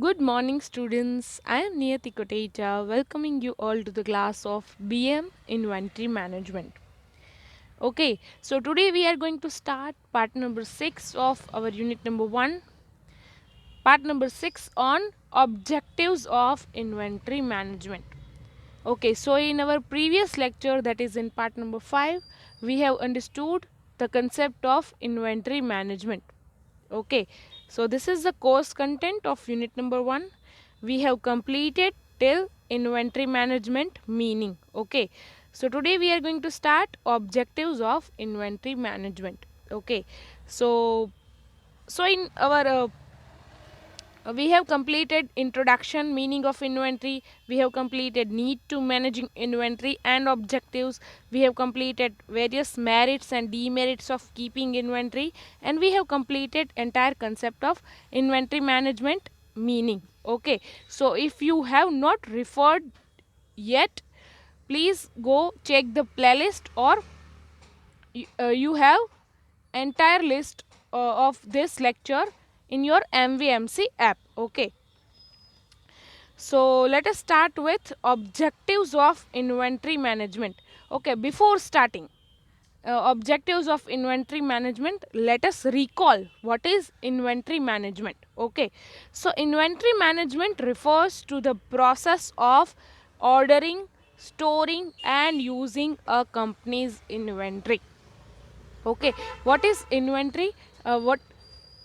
Good morning, students. I am Niyati Kotecha, welcoming you all to the class of BM Inventory Management. Okay, so today we are going to start part number 6 of our unit number 1, part number 6 on objectives of inventory management. Okay, so in our previous lecture, that is in part number 5, we have understood the concept of inventory management. Okay, so this is the course content of unit number 1. We have completed till inventory management meaning. Okay, so today we are going to start objectives of inventory management. Okay, so in our we have completed introduction meaning of inventory, we have completed need to managing inventory and objectives, we have completed various merits and demerits of keeping inventory, and we have completed entire concept of inventory management meaning. Okay, so if you have not referred yet, please go check the playlist, or you have entire list of this lecture in your MVMC app. Okay, so let us start with objectives of inventory management. Okay, before starting objectives of inventory management, let us recall what is inventory management. Okay, so inventory management refers to the process of ordering, storing and using a company's inventory. Okay, what is inventory?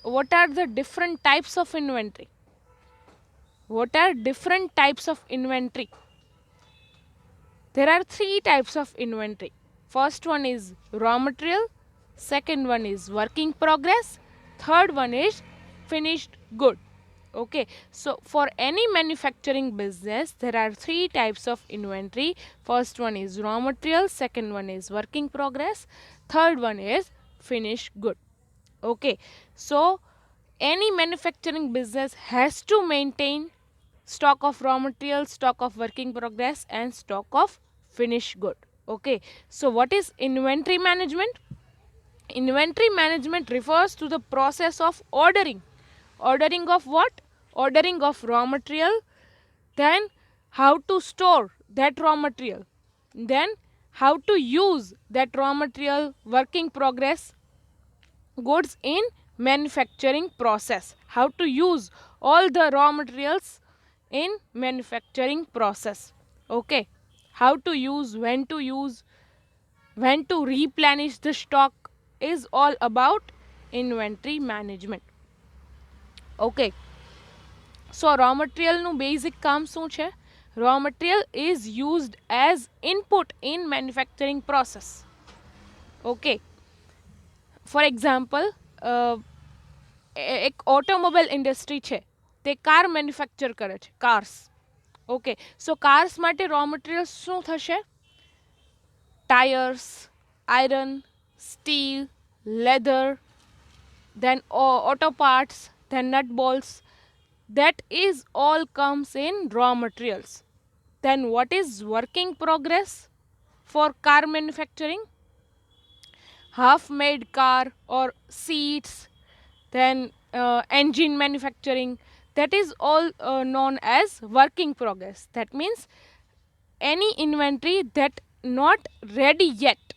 What are the different types of inventory? What are different types of inventory? There are three types of inventory. First one is raw material, second one is work in progress, third one is finished good. Okay, so for any manufacturing business, there are three types of inventory. First one is raw material, second one is work in progress, third one is finished good. Okay, so any manufacturing business has to maintain stock of raw material, stock of work in progress and stock of finished good. Okay, so what is inventory management? Inventory management refers to the process of ordering. Ordering of what? Ordering of raw material, then how to store that raw material, then how to use that raw material, work in progress goods in manufacturing process, how to use all the raw materials in manufacturing process. Okay, how to use, when to replenish the stock is all about inventory management. Okay, so raw material નું basic કામ શું છે? Raw material is used as input in manufacturing process. Okay, for example, એક automobile industry છે, તે car manufacture કરે છે, cars. Okay, સો cars માટે રો મટીરિયલ્સ શું થશે? Tyres, iron, steel, leather, then auto parts, then nut bolts. That is all comes in raw materials. Then what is work in progress for car manufacturing? Half made car or seats, then engine manufacturing, that is all known as work in progress. That means any inventory that not ready yet,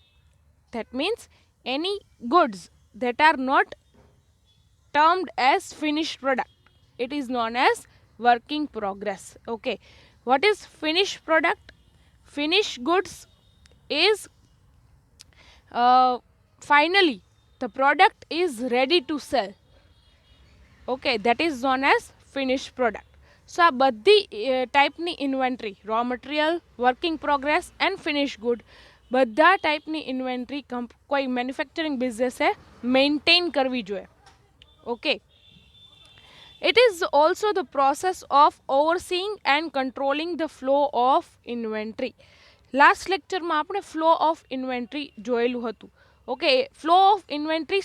that means any goods that are not termed as finished product, it is known as work in progress. Okay, what is finished product? Finished goods is finally the product is ready to sell. Okay, that is known as finished product. So આ બધી ટાઈપની inventory, raw material, work in progress and finish good, બધા ટાઈપની inventory કોઈ manufacturing બિઝનેસે maintain કરવી જોઈએ. Okay, it is also the process of overseeing and controlling the flow of inventory. Last લેક્ચરમાં આપણે ફ્લો ઓફ ઇન્વેન્ટરી જોયેલું હતું. Okay, flow of inventory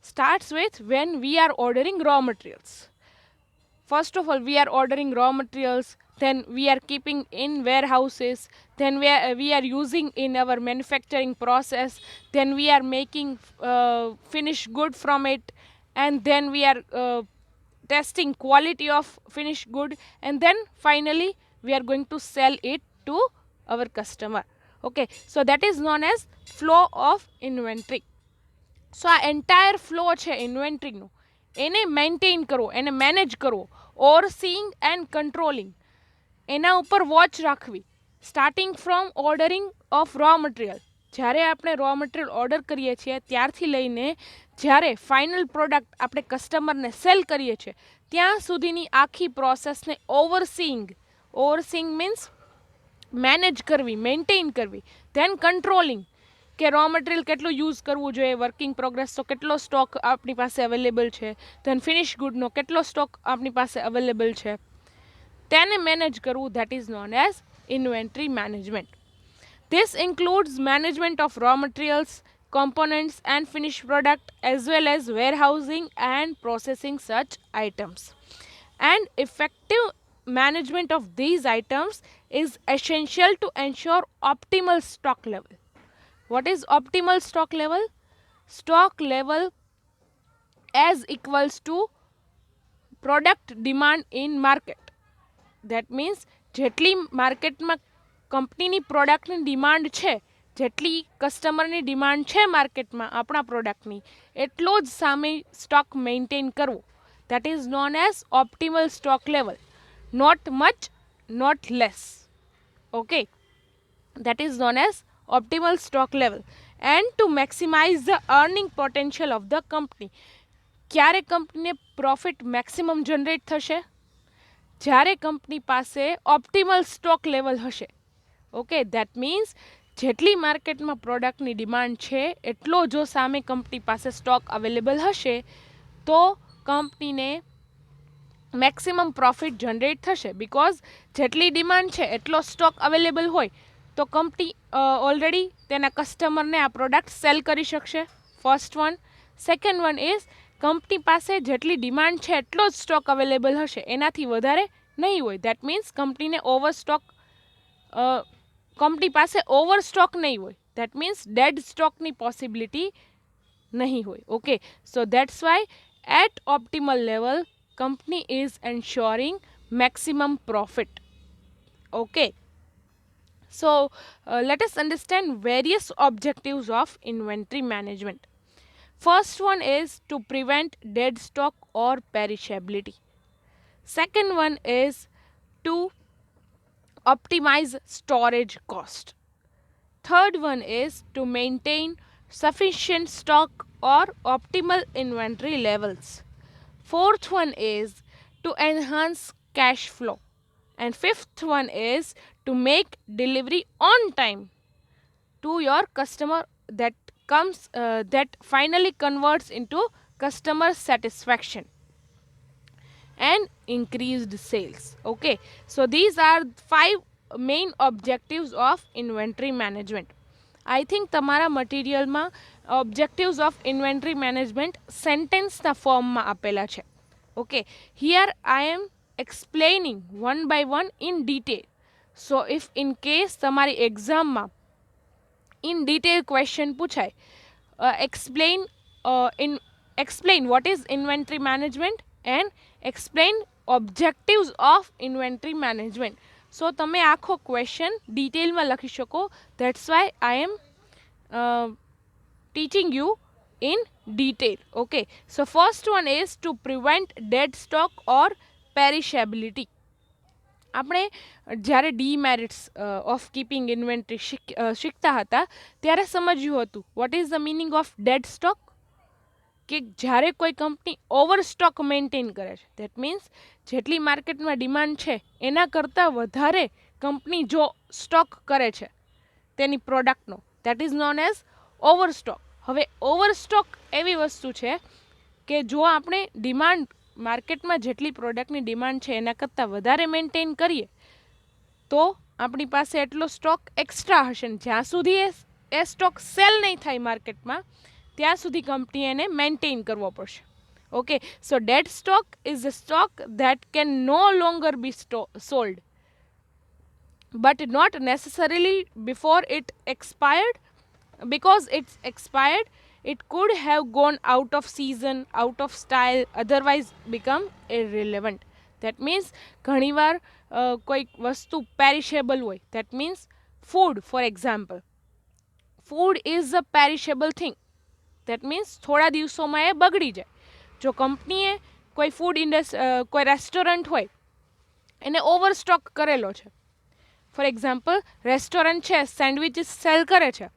starts with when we are ordering raw materials. First of all, we are ordering raw materials, then we are keeping in warehouses, then we are using in our manufacturing process, then we are making finished good from it, and then we are testing quality of finished good, and then finally we are going to sell it to our customer. Okay, so that is known as flow of inventory. સો આ entire flow છે ઇન્વેન્ટરીનું, એને maintain કરવો, એને manage કરવો, ઓવરસીઈંગ and controlling, એના ઉપર watch રાખવી, starting from ordering of raw material, જ્યારે આપણે રો મટીરિયલ ઓર્ડર કરીએ છીએ ત્યારથી લઈને જ્યારે ફાઇનલ પ્રોડક્ટ આપણે કસ્ટમરને સેલ કરીએ છીએ ત્યાં સુધીની આખી પ્રોસેસને ઓવરસીઈંગ મીન્સ મેનેજ કરવી, મેન્ટેન કરવી. ધેન કંટ્રોલિંગ, કે રો મટીરિયલ કેટલું યુઝ કરવું જોઈએ, વર્કિંગ પ્રોગ્રેસ તો કેટલો સ્ટોક આપણી પાસે અવેલેબલ છે, ધેન ફિનિશ ગુડનો કેટલો સ્ટોક આપણી પાસે અવેલેબલ છે, તેને મેનેજ કરવું, that is known as inventory management. This includes management of raw materials, components and finished product, as well as warehousing and processing such items. And effective management of these items is essential to ensure optimal stock level. What is optimal stock level? Stock level as equals to product demand in market. That means જેટલી માર્કેટમાં કંપનીની પ્રોડક્ટની demand છે, જેટલી કસ્ટમરની demand છે માર્કેટમાં આપણા પ્રોડક્ટની, એટલો જ સામે સ્ટોક મેન્ટેન કરવો. That is known as optimal stock level. Not much, not less. Okay, that is known as optimal stock level. And to maximize the earning potential of the company. ક્યારે કંપનીને પ્રોફિટ મેક્સિમમ જનરેટ થશે? જ્યારે company પાસે optimal stock level હશે. Okay, that means જેટલી માર્કેટમાં પ્રોડક્ટની demand છે એટલો જો સામે કંપની પાસે સ્ટોક અવેલેબલ હશે તો કંપનીને મેક્સિમમ પ્રોફિટ જનરેટ થશે. બિકોઝ જેટલી ડિમાન્ડ છે એટલો સ્ટોક અવેલેબલ હોય તો કંપની ઓલરેડી તેના કસ્ટમરને આ પ્રોડક્ટ સેલ કરી શકશે. First one. Second one is company પાસે જેટલી ડિમાન્ડ છે એટલો જ સ્ટોક અવેલેબલ હશે, એનાથી વધારે નહીં હોય. દેટ મીન્સ કંપની પાસે ઓવર સ્ટોક નહીં હોય. દેટ મીન્સ ડેડ સ્ટોકની પોસિબિલિટી નહીં હોય. Okay, so that's why at optimal level company is ensuring maximum profit. Okay, so let us understand various objectives of inventory management. First one is to prevent dead stock or perishability. Second one is to optimize storage cost. Third one is to maintain sufficient stock or optimal inventory levels. Fourth one is to enhance cash flow. And fifth one is to make delivery on time to your customer, that finally converts into customer satisfaction and increased sales. Okay, so these are 5 main objectives of inventory management. I think તમારા મટીરિયલમાં objectives of inventory management સેન્ટેન્સના ફોર્મમાં આપેલા છે. Okay, here I am explaining one by one in detail. So if in case તમારી એક્ઝામમાં in detail question પૂછાય, explain what is inventory management and explain objectives of inventory management. So તમે આખો question ડિટેલમાં લખી શકો. That's why I am teaching you in detail. Okay, so first one is to prevent dead stock or perishability. આપણે જ્યારે ડીમેરિટ્સ of keeping inventory શીખતા હતા ત્યારે સમજ્યું હતું what is the meaning of dead stock. કે જ્યારે કોઈ કંપની ઓવર સ્ટોક મેન્ટેન કરે છે, દેટ મીન્સ જેટલી માર્કેટમાં ડિમાન્ડ છે એના કરતાં વધારે કંપની જો સ્ટોક કરે છે તેની પ્રોડક્ટનો, that is known as over stock. હવે ઓવર સ્ટોક એવી વસ્તુ છે કે જો આપણે ડિમાન્ડ માર્કેટમાં જેટલી પ્રોડક્ટની ડિમાન્ડ છે એના કરતાં વધારે મેન્ટેન કરીએ તો આપણી પાસે એટલો સ્ટોક એક્સ્ટ્રા હશે. જ્યાં સુધી એ સ્ટોક સેલ નહીં થાય માર્કેટમાં ત્યાં સુધી કંપની એને મેન્ટેન કરવો પડશે. Okay, so dead stock is a stock that can no longer be sold, but not necessarily before it expired. Because it's expired, It could have gone out of season, out of style, otherwise become irrelevant. That means ઘણીવાર કોઈક વસ્તુ perishable હોય. That means food, for example. Food is a perishable thing. That means થોડા દિવસોમાં એ બગડી જાય. જો કંપનીએ કોઈ ફૂડ કોઈ રેસ્ટોરન્ટ હોય એને ઓવરસ્ટોક કરેલો છે. ફોર એક્ઝામ્પલ, રેસ્ટોરન્ટ છે, સેન્ડવિચીસ સેલ કરે છે.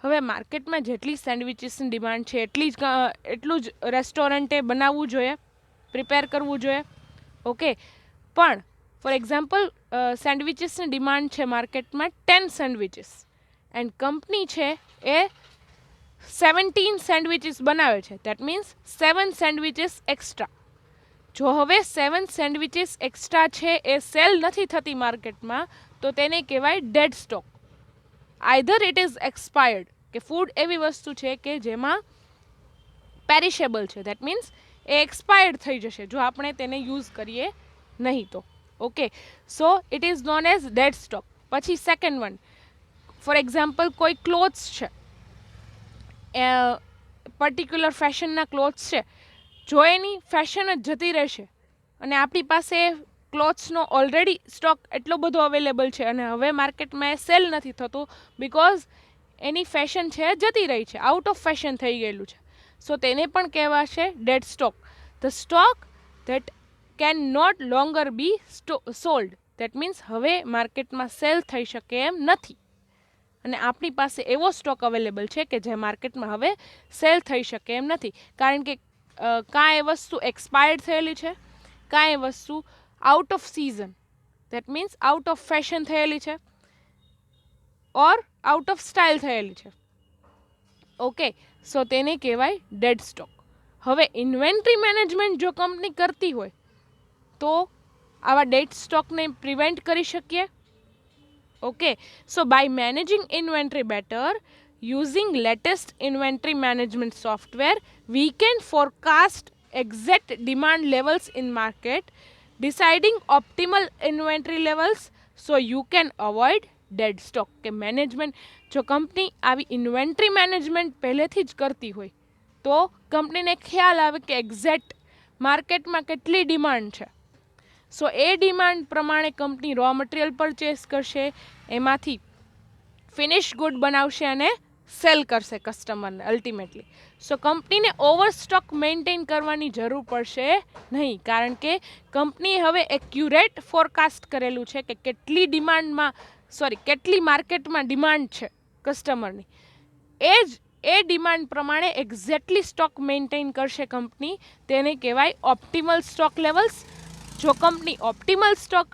હવે માર્કેટમાં જેટલી સેન્ડવિચીસની ડિમાન્ડ છે એટલું જ રેસ્ટોરન્ટે બનાવવું જોઈએ, પ્રિપેર કરવું જોઈએ. ઓકે, પણ ફોર એક્ઝામ્પલ સેન્ડવિચીસની ડિમાન્ડ છે માર્કેટમાં 10 સેન્ડવિચીસ એન્ડ કંપની છે એ 17 સેન્ડવિચીસ બનાવે છે. That means 7 sandwiches extra. જો હવે 7 સેન્ડવિચીસ એક્સ્ટ્રા છે એ સેલ નથી થતી માર્કેટમાં, તો તેને કહેવાય dead stock. Either it is expired, કે ફૂડ એવી વસ્તુ છે કે જેમાં પેરિશેબલ છે. દેટ મીન્સ એ એક્સપાયર્ડ થઈ જશે જો આપણે તેને યુઝ કરીએ નહીં તો. Okay, so it is known as dead stock. પછી સેકન્ડ વન, ફોર એક્ઝામ્પલ કોઈ ક્લોથ્સ છે, પર્ટિક્યુલર ફેશનના ક્લોથ્સ છે. જો એની ફેશન જ જતી રહેશે અને આપણી પાસે ક્લોથ્સનો ઓલરેડી સ્ટોક એટલો બધો અવેલેબલ છે અને હવે માર્કેટમાં એ સેલ નથી થતું બિકોઝ એની ફેશન છે જતી રહી છે, આઉટ ઓફ ફેશન થઈ ગયેલું છે. સો તેને પણ કહેવાશે dead stock. The stock that can not longer be sold. That means હવે માર્કેટમાં સેલ થઈ શકે એમ નથી અને આપણી પાસે એવો સ્ટોક અવેલેબલ છે કે જે માર્કેટમાં હવે સેલ થઈ શકે એમ નથી, કારણ કે કાં એ વસ્તુ એક્સપાયર્ડ થયેલી છે, કાં એ વસ્તુ out off season, that means out of fashion થયેલી છે ઓર આઉટ ઓફ સ્ટાઇલ થયેલી છે. ઓકે, સો તેને કહેવાય ડેડ સ્ટોક. હવે ઇન્વેન્ટરી મેનેજમેન્ટ જો કંપની કરતી હોય તો આવા ડેડ સ્ટોકને પ્રિવેન્ટ કરી શકીએ. Okay, so by managing inventory better, using latest inventory management software, we can forecast exact demand levels in market, deciding optimal inventory levels so you can avoid dead stock. કે management જો company આવી inventory management પહેલેથી જ કરતી હોય તો કંપનીને ખ્યાલ આવે કે એક્ઝેક્ટ માર્કેટમાં કેટલી ડિમાન્ડ છે. સો એ ડિમાન્ડ પ્રમાણે કંપની રો મટીરિયલ પરચેસ કરશે, એમાંથી ફિનિશ ગુડ બનાવશે અને સેલ કરશે કસ્ટમરને અલ્ટિમેટલી. સો કંપનીને ઓવરસ્ટોક મેન્ટેન કરવાની જરૂર પડશે નહીં, કારણ કે કંપનીએ હવે એક્યુરેટ ફોરકાસ્ટ કરેલું છે કે કેટલી માર્કેટમાં ડિમાન્ડ છે કસ્ટમરની. એ ડિમાન્ડ પ્રમાણે એક્ઝેક્ટલી સ્ટોક મેન્ટેન કરશે કંપની. તેને કહેવાય ઓપ્ટિમલ સ્ટોક લેવલ્સ. જો company optimal stock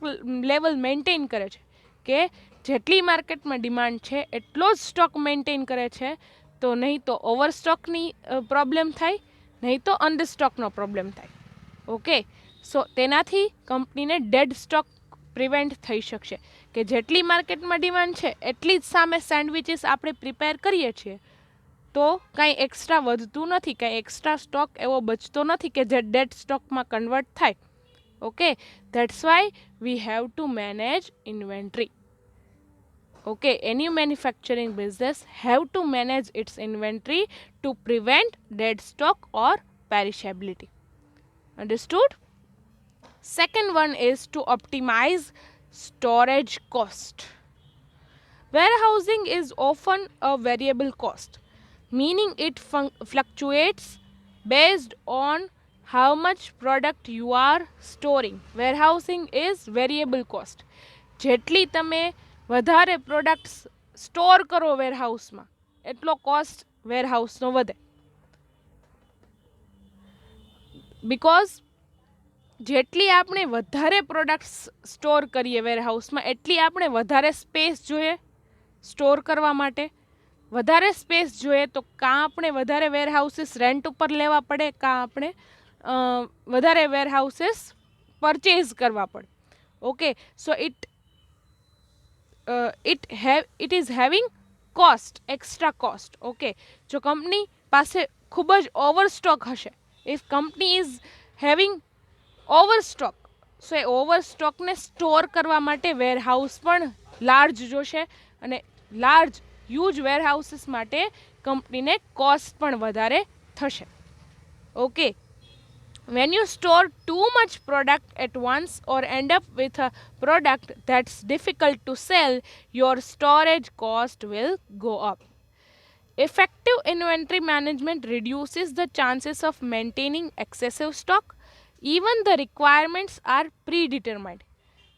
level maintain કરે છે કે જેટલી માર્કેટમાં ડિમાન્ડ છે એટલો જ સ્ટોક મેન્ટેન કરે છે, તો નહીં તો ઓવરસ્ટોકની પ્રોબ્લેમ થાય, નહીં તો અંડરસ્ટોકનો પ્રોબ્લેમ થાય. ઓકે, સો તેનાથી કંપનીને ડેડ સ્ટોક પ્રિવેન્ટ થઈ શકશે કે જેટલી માર્કેટમાં ડિમાન્ડ છે એટલી જ સામે સેન્ડવિચીસ આપણે પ્રિપેર કરીએ છીએ તો કાંઈ એક્સ્ટ્રા વધતું નથી, કાંઈ એક્સ્ટ્રા સ્ટોક એવો બચતો નથી કે જે ડેડ સ્ટોકમાં કન્વર્ટ થાય. Okay, that's why we have to manage inventory. Okay, any manufacturing business have to manage its inventory to prevent dead stock or perishability. Understood? Second one is to optimize storage cost. Warehousing is often a variable cost, meaning it fluctuates based on how much product you are storing. Warehousing is variable cost. જેટલી તમે વધારે products store કરો વેરહાઉસમાં એટલો cost વેરહાઉસનો વધે. Because જેટલી આપણે વધારે products store કરીએ વેરહાઉસમાં એટલી આપણે વધારે સ્પેસ જોઈએ સ્ટોર કરવા માટે. વધારે સ્પેસ જોઈએ તો કાં આપણે વધારે વેરહાઉસીસ રેન્ટ ઉપર લેવા પડે, કાં આપણે વધારે વેરહાઉસીસ પરચેઝ કરવા પડે. Okay, so it is having cost, extra cost. Okay, જો કંપની પાસે ખૂબ જ ઓવરસ્ટોક હશે, if company is having overstock, so એ ઓવરસ્ટોકને સ્ટોર કરવા માટે વેરહાઉસ પણ લાર્જ જોશે અને લાર્જ હ્યુજ વેરહાઉસીસ માટે કંપનીને કોસ્ટ પણ વધારે થશે. Okay, when you store too much product at once or end up with a product that's difficult to sell, your storage cost will go up. Effective inventory management reduces the chances of maintaining excessive stock. Even the requirements are predetermined.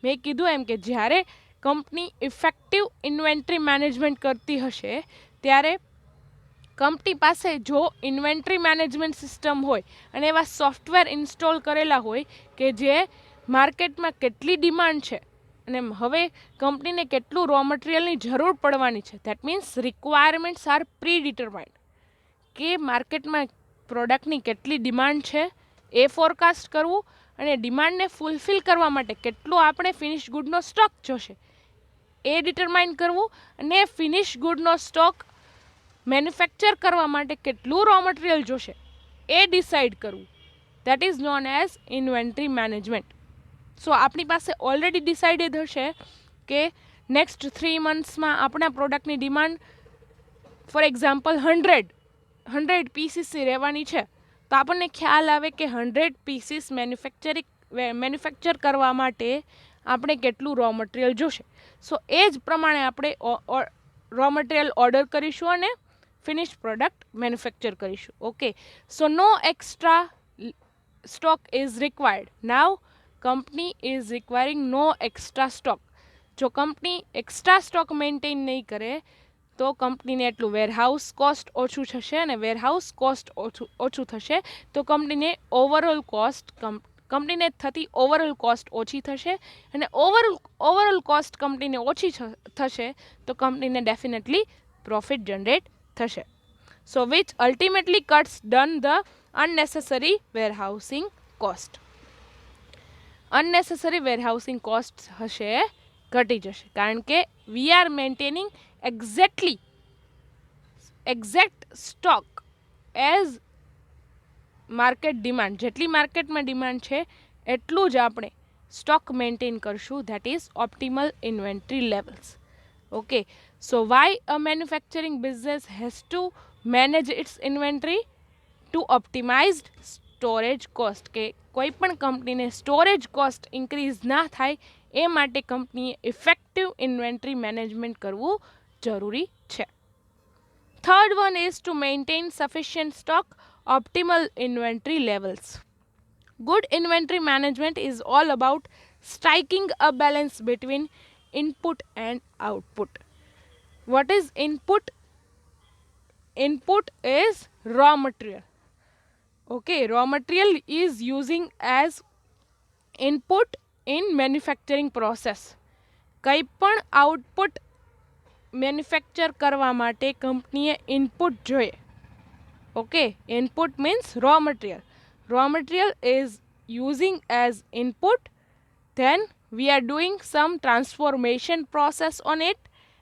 મેં કીધું એમ કે જ્યારે company effective inventory management કરતી હશે ત્યારે company પાસે જો inventory management system હોય અને એવા સોફ્ટવેર ઇન્સ્ટોલ કરેલા હોય કે જે માર્કેટમાં કેટલી ડિમાન્ડ છે અને હવે કંપનીને કેટલું રો મટીરિયલની જરૂર પડવાની છે, that means requirements are predetermined કે માર્કેટમાં પ્રોડક્ટની કેટલી ડિમાન્ડ છે એ ફોરકાસ્ટ કરવું અને ડિમાન્ડને ફૂલફિલ કરવા માટે કેટલો આપણે ફિનિશ ગુડનો સ્ટોક જોશે એ ડિટરમાઇન કરવું અને ફિનિશ ગુડનો સ્ટોક મેન્યુફેક્ચર કરવા માટે કેટલું રો મટીરિયલ જોશે એ ડિસાઇડ કરવું, that is known as inventory management. So આપણી પાસે ઓલરેડી ડિસાઇડેડ હશે કે નેક્સ્ટ 3 મંથ્સમાં આપણા પ્રોડક્ટની ડિમાન્ડ ફોર એક્ઝામ્પલ 100 પીસીસની રહેવાની છે, તો આપણને ખ્યાલ આવે કે 100 પીસીસ મેન્યુફેક્ચર કરવા માટે આપણે કેટલું રો મટીરિયલ જોશે. સો એ જ પ્રમાણે આપણે રો મટીરિયલ ઓર્ડર કરીશું અને ફિનિશ પ્રોડક્ટ મેન્યુફેક્ચર કરીશું. Okay, so no extra stock is required. Now company is requiring no extra stock. જો કંપની એક્સ્ટ્રા સ્ટોક મેન્ટેન નહીં કરે તો કંપનીને એટલું વેરહાઉસ કોસ્ટ ઓછું થશે અને વેરહાઉસ કોસ્ટ ઓછું થશે તો કંપનીને કંપનીને થતી ઓવરઓલ કોસ્ટ ઓછી થશે અને ઓવરઓલ કોસ્ટ કંપનીને ઓછી થશે તો કંપનીને ડેફિનેટલી પ્રોફિટ જનરેટ થશે. So which ultimately cuts down the unnecessary warehousing cost. Unnecessary warehousing cost હશે ઘટી જશે કારણ કે we are maintaining exact stock as market demand. જેટલી માર્કેટમાં ડિમાન્ડ છે એટલું જ આપણે સ્ટોક મેન્ટેન કરશું, that is optimal inventory levels. Okay, so why a manufacturing business has to manage its inventory to optimized storage cost. કે કોઈ પણ કંપનીને સ્ટોરેજ કોસ્ટ ઇન્ક્રીઝ ના થાય એ માટે કંપનીએ ઇફેક્ટિવ ઇન્વેન્ટરી મેનેજમેન્ટ કરવું જરૂરી છે. Third one is to maintain sufficient stock, optimal inventory levels. Good inventory management is all about striking a balance between input and output. What is input? Input is raw material. Okay, raw material is using as input in manufacturing process. કંઈ પણ output manufacture કરવા માટે કંપનીએ input જોઈએ. Okay, input means raw material. Raw material is using as input, then we are doing some transformation process on it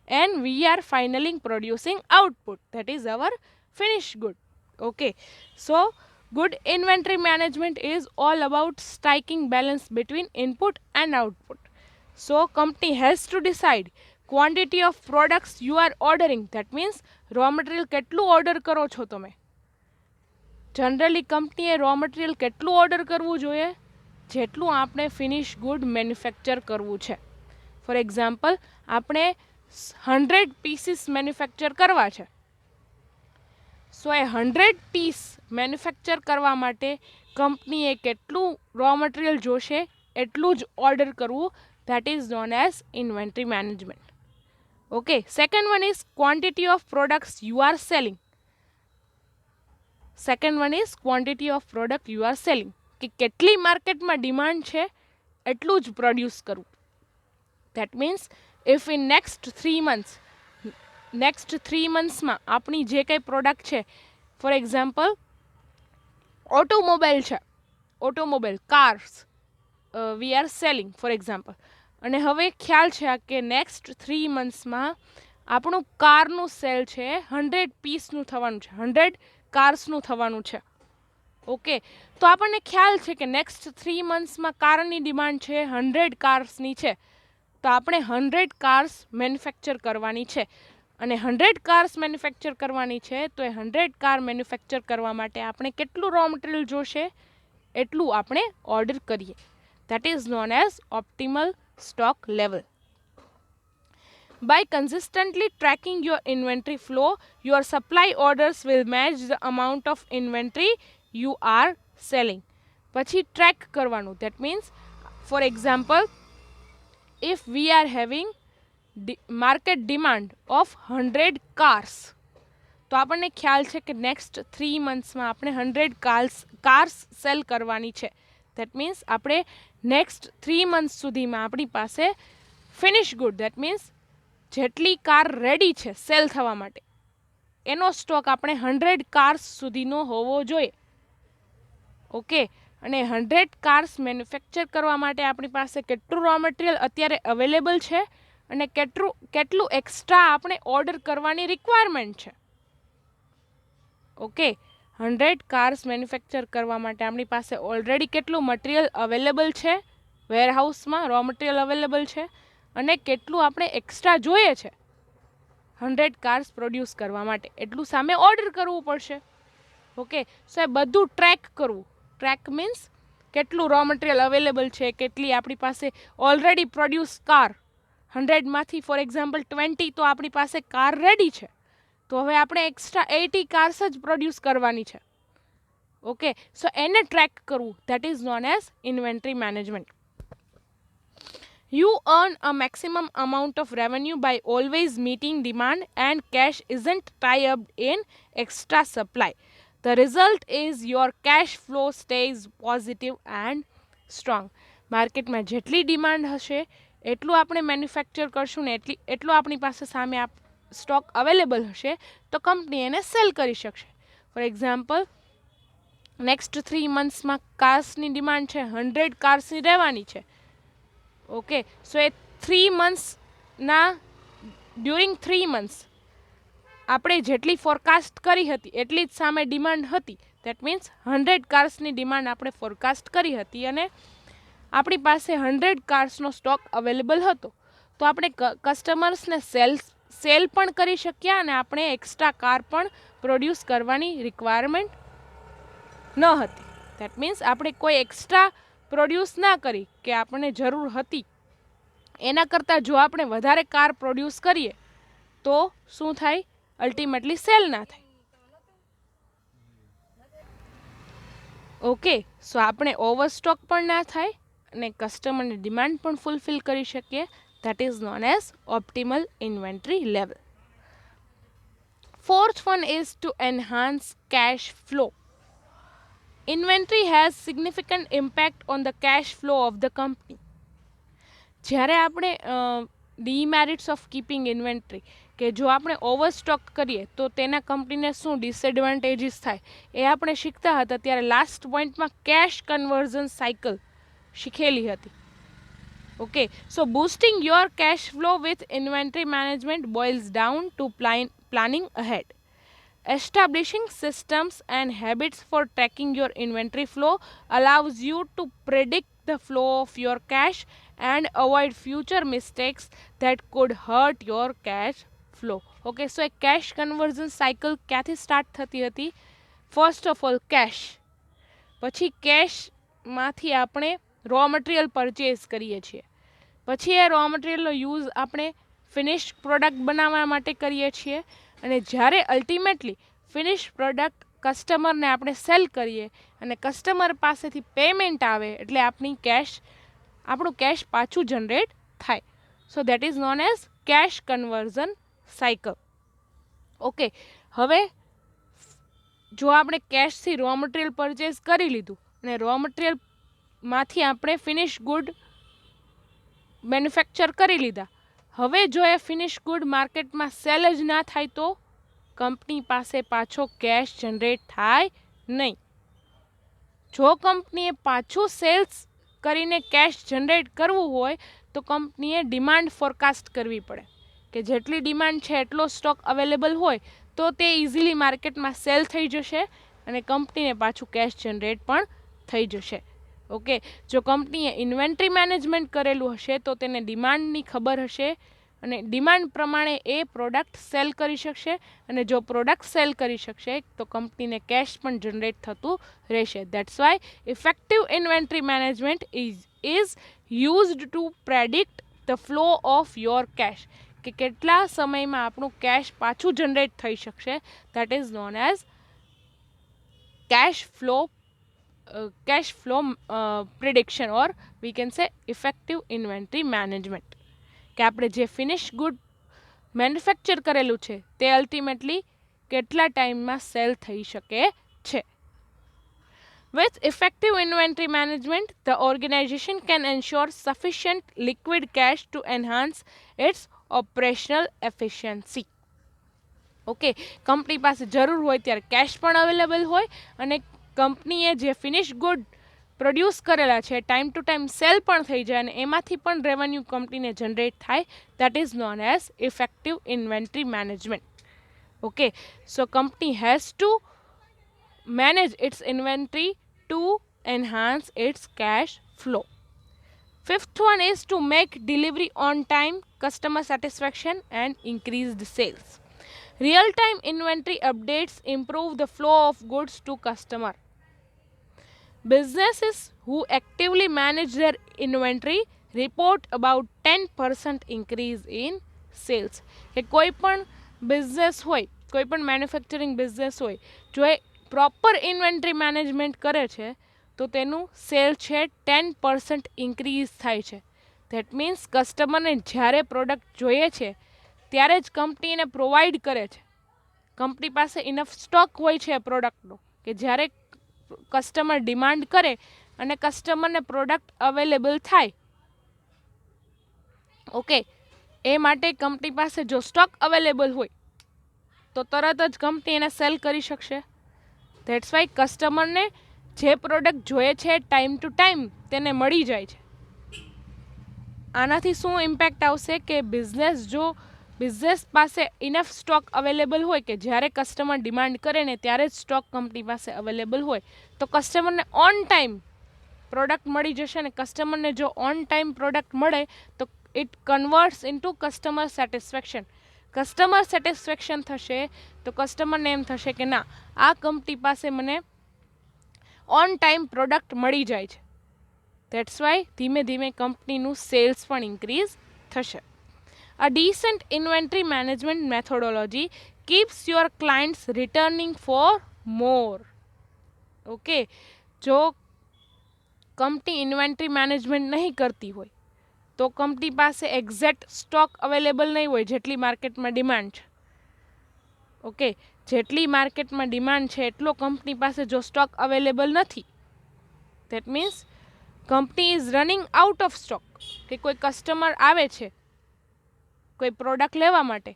and we are finally producing output, that is our finished good. Okay, so good inventory management is all about striking balance between input and output. So company has to decide quantity of products you are ordering, that means raw material કેટલું order કરો છો તમે. Generally કંપનીએ raw material કેટલું order કરવું જોઈએ જેટલું આપણે ફિનિશ ગુડ મેન્યુફેક્ચર કરવું છે. ફોર એક્ઝામ્પલ આપણે 100 પીસીસ મેન્યુફેક્ચર કરવા છે, સો એ 100 પીસ મેન્યુફેક્ચર કરવા માટે કંપનીએ કેટલું રો મટીરિયલ જોશે એટલું જ ઓર્ડર કરવું, that is known as inventory management. Okay, second one is quantity of products you are selling. Second one is quantity of product you are selling, કે કેટલી માર્કેટમાં ડિમાન્ડ છે એટલું જ પ્રોડ્યુસ કરવું. That means if in next 3 મંથ્સમાં આપણી જે કંઈ પ્રોડક્ટ છે, for example automobile cars we are selling for example, અને હવે ખ્યાલ છે કે નેક્સ્ટ 3 મંથ્સમાં આપણું કારનું સેલ છે 100 પીસનું થવાનું છે, 100 કાર્સનું થવાનું છે. ઓકે, તો આપણને ખ્યાલ છે કે નેક્સ્ટ 3 મંથ્સમાં કારની ડિમાન્ડ છે 100 કાર્સની છે, તો આપણે 100 કાર્સ મેન્યુફેક્ચર કરવાની છે. અને 100 કાર્સ મેન્યુફેક્ચર કરવાની છે તો એ 100 કાર મેન્યુફેક્ચર કરવા માટે આપણે કેટલું રો મટીરિયલ જોશે એટલું આપણે ઓર્ડર કરીએ. That is known as optimal stock level. By consistently tracking your inventory flow, your supply orders will match the amount of inventory you are selling. પછી ટ્રેક કરવાનું. That means, for example, if we are having market demand of 100 cars, તો આપણને ખ્યાલ છે કે next 3 મંથ્સમાં આપણે 100 cars cell કરવાની છે. દેટ મીન્સ આપણે નેક્સ્ટ 3 મંથ્સ સુધીમાં આપણી પાસે ફિનિશ ગુડ, દેટ મીન્સ જેટલી કાર રેડી છે સેલ થવા માટે એનો સ્ટોક આપણે 100 કાર્સ સુધીનો હોવો જોઈએ. ઓકે, અને 100 કાર્સ મેન્યુફેક્ચર કરવા માટે આપણી પાસે કેટલું રો મટીરિયલ અત્યારે અવેલેબલ છે અને કેટલું એક્સ્ટ્રા આપણે ઓર્ડર કરવાની રિક્વાયરમેન્ટ છે. ઓકે, 100 કાર્સ મેન્યુફેક્ચર કરવા માટે આપણી પાસે ઓલરેડી કેટલું મટીરિયલ અવેલેબલ છે, વેરહાઉસમાં રો મટીરિયલ અવેલેબલ છે, અને કેટલું આપણે એક્સ્ટ્રા જોઈએ છે 100 કાર્સ પ્રોડ્યુસ કરવા માટે એટલું સામે ઓર્ડર કરવું પડશે. ઓકે, સો એ બધું ટ્રેક કરવું. ટ્રેક મીન્સ કેટલું રો મટીરિયલ અવેલેબલ છે, કેટલી આપણી પાસે ઓલરેડી પ્રોડ્યુસ કાર 100માંથી ફોર એક્ઝામ્પલ 20 તો આપણી પાસે કાર રેડી છે, તો હવે આપણે એક્સ્ટ્રા 80 કાર્સ જ પ્રોડ્યુસ કરવાની છે. ઓકે, સો એને ટ્રેક કરવું. That is known as inventory management. You earn a maximum amount of revenue by always meeting demand, and cash isn't tied up in extra supply. The result is your cash flow stays positive and strong. માર્કેટમાં જેટલી demand હશે એટલું આપણે manufacture કરશું ને એટલું આપણી પાસે સામે સ્ટોક અવેલેબલ હશે તો કંપની એને સેલ કરી શકશે. ફોર એક્ઝામ્પલ, નેક્સ્ટ 3 મંથ્સમાં કાર્સની ડિમાન્ડ છે, 100 કાર્સની રહેવાની છે. ઓકે, સો એ 3 મંથ્સના ડ્યુરિંગ 3 મંથ્સ આપણે જેટલી ફોરકાસ્ટ કરી હતી એટલી જ સામે ડિમાન્ડ હતી. દેટ મીન્સ 100 કાર્સની ડિમાન્ડ આપણે ફોરકાસ્ટ કરી હતી અને આપણી પાસે 100 કાર્સનો સ્ટોક અવેલેબલ હતો, તો આપણે કસ્ટમર્સને સેલ પણ કરી શક્યા અને આપણે એક્સ્ટ્રા કાર પણ પ્રોડ્યુસ કરવાની રિક્વાયરમેન્ટ ન હતી. દેટ મીન્સ આપણે કોઈ એક્સ્ટ્રા પ્રોડ્યુસ ના કરી કે આપણને જરૂર હતી એના કરતાં જો આપણે વધારે કાર પ્રોડ્યુસ કરીએ તો શું થાય, અલ્ટિમેટલી સેલ ના થાય. ઓકે, સો આપણે ઓવરસ્ટોક પણ ના થાય અને કસ્ટમરની ડિમાન્ડ પણ ફૂલફિલ કરી શકીએ. That is known as optimal inventory level. Fourth one is to enhance cash flow. Inventory has significant impact on the cash flow of the company. જ્યારે આપણે ડીમેરિટ્સ ઓફ કીપિંગ ઇન્વેન્ટરી કે જો આપણે ઓવરસ્ટોક કરીએ તો તેના કંપનીને શું ડિસએડવાન્ટેજીસ થાય એ આપણે શીખતા હતા ત્યારે લાસ્ટ પોઈન્ટમાં કેશ કન્વર્ઝન સાયકલ શીખેલી હતી. Okay, so boosting your cash flow with inventory management boils down to planning ahead. Establishing systems and habits for tracking your inventory flow allows you to predict the flow of your cash and avoid future mistakes that could hurt your cash flow. Okay, so a cash conversion cycle ક્યાંથી start થતી હતી? First of all cache, પછી કેશમાંથી આપણે raw material purchase કરીએ છીએ, પછી એ row મટીરિયલનો use આપણે finish product બનાવવા માટે કરીએ છીએ અને જ્યારે અલ્ટિમેટલી ફિનિશ પ્રોડક્ટ કસ્ટમરને આપણે સેલ કરીએ અને કસ્ટમર પાસેથી પેમેન્ટ આવે એટલે આપણું કેશ પાછું જનરેટ થાય. So that is known as cash conversion cycle. Okay, હવે જો આપણે કેશથી રો મટીરિયલ પરચેઝ કરી લીધું અને રો મટીરિયલમાંથી આપણે ફિનિશ ગુડ મેન્યુફેક્ચર કરી લીધા, હવે જો એ ફિનિશ ગુડ માર્કેટમાં સેલ જ ના થાય તો કંપની પાસે પાછો કેશ જનરેટ થાય નહીં. જો કંપનીએ પાછું સેલ્સ કરીને કેશ જનરેટ કરવું હોય તો કંપનીએ ડિમાન્ડ ફોરકાસ્ટ કરવી પડે કે જેટલી ડિમાન્ડ છે એટલો સ્ટોક અવેલેબલ હોય તો તે ઇઝીલી માર્કેટમાં સેલ થઈ જશે અને કંપનીને પાછું કેશ જનરેટ પણ થઈ જશે. ઓકે, જો કંપનીએ ઇન્વેન્ટરી મેનેજમેન્ટ કરેલું હશે તો તેને ડિમાન્ડની ખબર હશે, અને ડિમાન્ડ પ્રમાણે એ પ્રોડક્ટ સેલ કરી શકશે, અને જો પ્રોડક્ટ સેલ કરી શકશે તો કંપનીને કેશ પણ જનરેટ થતું રહેશે. That's why effective inventory management is used to predict the flow of your cash, કે કેટલા સમયમાં આપણું કેશ પાછું જનરેટ થઈ શકશે. That is known as cash flow prediction, or we can say effective inventory management. કે આપણે જે ફિનિશ ગુડ મેન્યુફેક્ચર કરેલું છે તે અલ્ટિમેટલી કેટલા ટાઈમમાં સેલ થઈ શકે છે. With effective inventory management, the organization can ensure sufficient liquid cash to enhance its operational efficiency. Okay, company પાસે જરૂર હોય ત્યારે કેશ પણ અવેલેબલ હોય, અને કંપનીએ જે ફિનિશ ગુડ પ્રોડ્યુસ કરેલા છે ટાઈમ ટુ ટાઈમ સેલ પણ થઈ જાય, અને એમાંથી પણ રેવન્યુ કંપનીને જનરેટ થાય. That is known as effective inventory management. Okay, so company has to manage its inventory to enhance its cash flow. Fifth one is to make delivery on time, customer satisfaction and increased sales. Real-time inventory updates improve the flow of goods to customer. Businesses who actively manage their inventory report about 10% increase in sales. કે કોઈ પણ business હોય, કોઈ પણ manufacturing business હોય, જો એ proper inventory management કરે છે તો તેનું સેલ છે 10% ઇન્ક્રીઝ થાય છે. ધેટ મીન્સ કસ્ટમરને જ્યારે પ્રોડક્ટ જોઈએ છે ત્યારે જ કંપની એને પ્રોવાઈડ કરે છે. કંપની પાસે ઇનફ સ્ટોક હોય છે પ્રોડક્ટનો, કે જ્યારે કસ્ટમર ડિમાન્ડ કરે અને કસ્ટમરને પ્રોડક્ટ અવેલેબલ થાય. ઓકે, એ માટે કંપની પાસે જો સ્ટોક અવેલેબલ હોય તો તરત જ કંપની એને સેલ કરી શકશે. ધેટ્સ વાય કસ્ટમરને જે પ્રોડક્ટ જોઈએ છે ટાઈમ ટુ ટાઈમ તેને મળી જાય છે. આનાથી શું ઇમ્પેક્ટ આવશે કે બિઝનેસ પાસે ઇનફ સ્ટોક અવેલેબલ હોય, કે જ્યારે કસ્ટમર ડિમાન્ડ કરે ને ત્યારે જ સ્ટોક કંપની પાસે અવેલેબલ હોય, તો કસ્ટમરને ઓન ટાઈમ પ્રોડક્ટ મળી જશે. ને કસ્ટમરને જો ઓન ટાઈમ પ્રોડક્ટ મળે તો it converts into customer satisfaction. Customer satisfaction થશે તો કસ્ટમરને એમ થશે કે ના, આ કંપની પાસે મને ઓન ટાઈમ પ્રોડક્ટ મળી જાય છે. દેટ્સ વાય ધીમે ધીમે કંપનીનું સેલ્સ પણ ઇન્ક્રીઝ થશે. A decent inventory management methodology keeps your clients returning for more. Okay, જો કંપની ઇન્વેન્ટરી મેનેજમેન્ટ નહીં કરતી હોય તો કંપની પાસે એક્ઝેક્ટ સ્ટોક અવેલેબલ નહીં હોય જેટલી માર્કેટમાં ડિમાન્ડ છે. ઓકે, જેટલી માર્કેટમાં ડિમાન્ડ છે એટલો કંપની પાસે જો સ્ટોક અવેલેબલ નથી, that means company is running out of stock. કે કોઈ કસ્ટમર આવે છે કોઈ પ્રોડક્ટ લેવા માટે,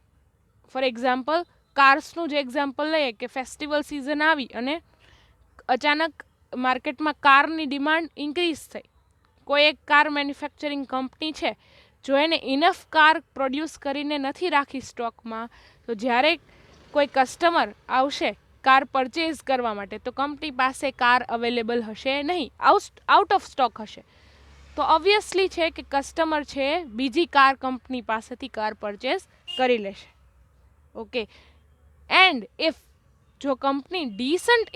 ફોર એક્ઝામ્પલ કાર્સનું જ એક્ઝામ્પલ લઈએ કે ફેસ્ટિવલ સિઝન આવી અને અચાનક માર્કેટમાં કારની ડિમાન્ડ ઇન્ક્રીઝ થઈ. કોઈ એક કાર મેન્યુફેક્ચરિંગ કંપની છે, જો એને ઇનફ કાર પ્રોડ્યુસ કરીને નથી રાખી સ્ટોકમાં, તો જ્યારે કોઈ કસ્ટમર આવશે કાર પરચેઝ કરવા માટે તો કંપની પાસે કાર અવેલેબલ હશે નહીં, આઉટ ઓફ સ્ટોક હશે. તો ઓબ્વિયસલી છે કે કસ્ટમર છે બીજી કાર કંપની પાસેથી કાર પરચેઝ કરી લેશે. ઓકે, એન્ડ ઇફ જો કંપની ડિસન્ટ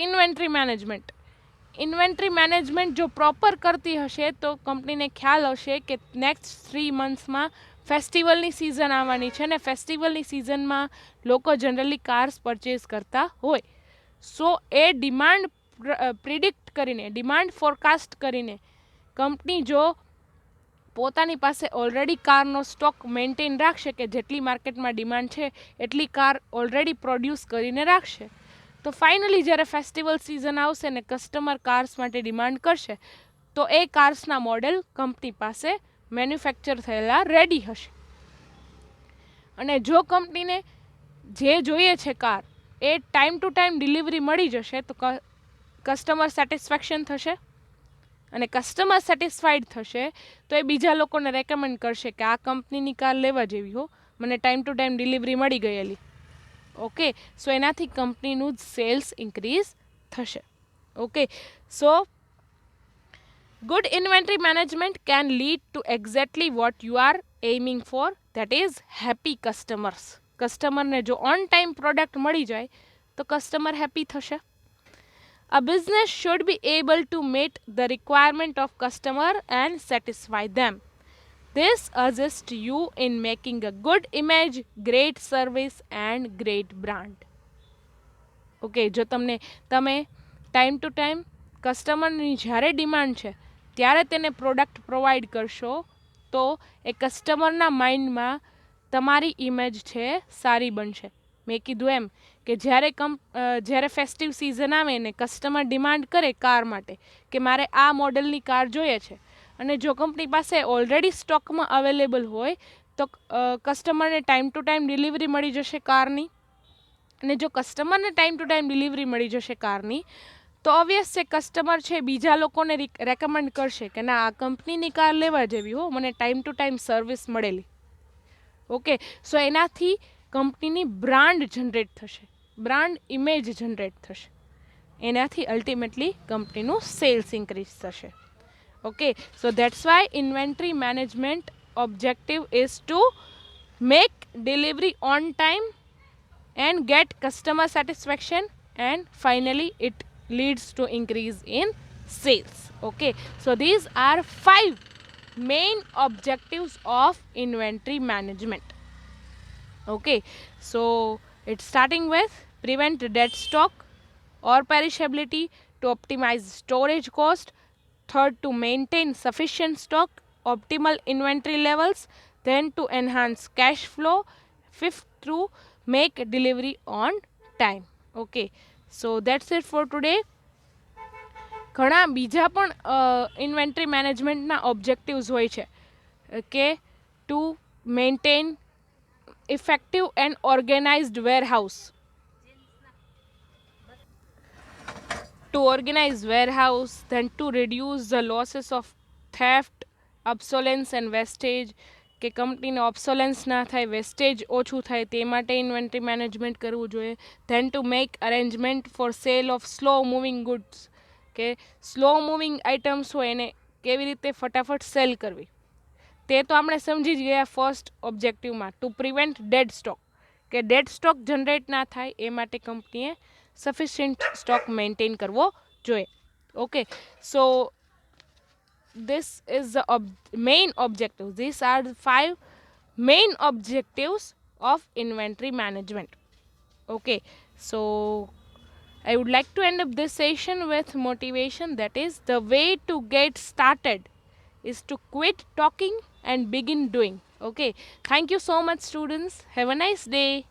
ઇન્વેન્ટરી મેનેજમેન્ટ જો પ્રોપર કરતી હશે તો કંપનીને ખ્યાલ હશે કે નેક્સ્ટ 3 મંથ્સમાં ફેસ્ટિવલની સિઝન આવવાની છે, ને ફેસ્ટિવલની સિઝનમાં લોકો જનરલી કાર્સ પરચેઝ કરતા હોય. સો એ ડિમાન્ડ પ્રિડિક્ટ કરીને, ડિમાન્ડ ફોરકાસ્ટ કરીને કંપની જો પોતાની પાસે ઓલરેડી કારનો સ્ટોક મેન્ટેન રાખશે, કે જેટલી માર્કેટમાં ડિમાન્ડ છે એટલી કાર ઓલરેડી પ્રોડ્યુસ કરીને રાખશે, તો ફાઇનલી જ્યારે ફેસ્ટિવલ સિઝન આવશે ને કસ્ટમર કાર્સ માટે ડિમાન્ડ કરશે તો એ કાર્સના મોડેલ કંપની પાસે મેન્યુફેક્ચર થયેલા રેડી હશે. અને જો કંપનીને જે જોઈએ છે car A time to time delivery મળી જશે તો કસ્ટમર સેટિસ્ફેક્શન થશે, અને કસ્ટમર સેટિસ્ફાઈડ થશે તો એ બીજા લોકોને રેકમેન્ડ કરશે કે આ કંપનીની કાર લેવા જેવી હો, મને ટાઈમ ટુ ટાઈમ ડિલિવરી મળી ગયેલી. ઓકે, સો એનાથી કંપનીનું સેલ્સ ઇન્ક્રીઝ થશે. Okay, so good inventory management can lead to exactly what you are aiming for, that is happy customers. કસ્ટમરને જો ઓન ટાઈમ પ્રોડક્ટ મળી જાય તો કસ્ટમર હેપી થશે. A business should be able to meet the requirement of customer and satisfy them. This assists you in making a good image, great service and great brand. Okay, જો તમે time to time કસ્ટમરની જ્યારે demand છે ત્યારે તેને product provide કરશો તો એ કસ્ટમરના માઇન્ડમાં તમારી image છે સારી બનશે. મેં કીધું એમ કે જ્યારે ફેસ્ટિવ સિઝન આવે ને કસ્ટમર ડિમાન્ડ કરે કાર માટે કે મારે આ મોડલની કાર જોઈએ છે, અને જો કંપની પાસે ઓલરેડી સ્ટોકમાં અવેલેબલ હોય તો કસ્ટમરને ટાઈમ ટુ ટાઈમ ડિલિવરી મળી જશે કારની. અને જો કસ્ટમરને ટાઈમ ટુ ટાઈમ ડિલિવરી મળી જશે કારની તો ઓબ્વિયસ છે કસ્ટમર છે બીજા લોકોને રેકમેન્ડ કરશે કે ના આ કંપનીની કાર લેવા જેવી હો, મને ટાઈમ ટુ ટાઈમ સર્વિસ મળેલી. ઓકે, સો એનાથી કંપનીની બ્રાન્ડ જનરેટ થશે, બ્રાન્ડ ઇમેજ જનરેટ થશે, એનાથી અલ્ટિમેટલી કંપનીનું સેલ્સ ઇન્ક્રીઝ થશે. Okay, so that's Y inventory management objective is to make delivery on time and get customer satisfaction, and finally it leads to increase in sales. Okay, so these are 5 main objectives of inventory management. Okay, so it's starting with prevent dead stock or perishability, to optimize storage cost. Third, to maintain sufficient stock, optimal inventory levels. Then to enhance cash flow. Fifth, to make delivery on time. Okay, so that's it for today. ઘણા બીજા પણ inventory મેનેજમેન્ટના objectives હોય છે કે to maintain effective and organised warehouse, to organize warehouse, then to reduce the losses of theft, obsolescence and wastage, કે કંપનીને ઓબ્સોલેન્સ ના થાય, વેસ્ટેજ ઓછું થાય તે માટે ઇન્વેન્ટરી મેનેજમેન્ટ કરવું જોઈએ. Then to make arrangement for sale of slow moving goods, કે સ્લો મૂવિંગ આઇટમ્સ હોય એને કેવી રીતે ફટાફટ સેલ કરવી, તે તો આપણે સમજી જ ગયા ફર્સ્ટ ઓબ્જેક્ટિવમાં. ટુ પ્રિવેન્ટ ડેડ સ્ટોક, કે ડેડ સ્ટોક જનરેટ ના થાય એ માટે કંપનીએ સફિશિયન્ટ સ્ટોક મેન્ટેન કરવો જોઈએ. Okay, so this is the main objective. These are the 5 main objectives of inventory management. Okay, so I would like to end up this session with motivation, that is the way to get started is to quit talking and begin doing. Okay, thank you so much students, have a nice day.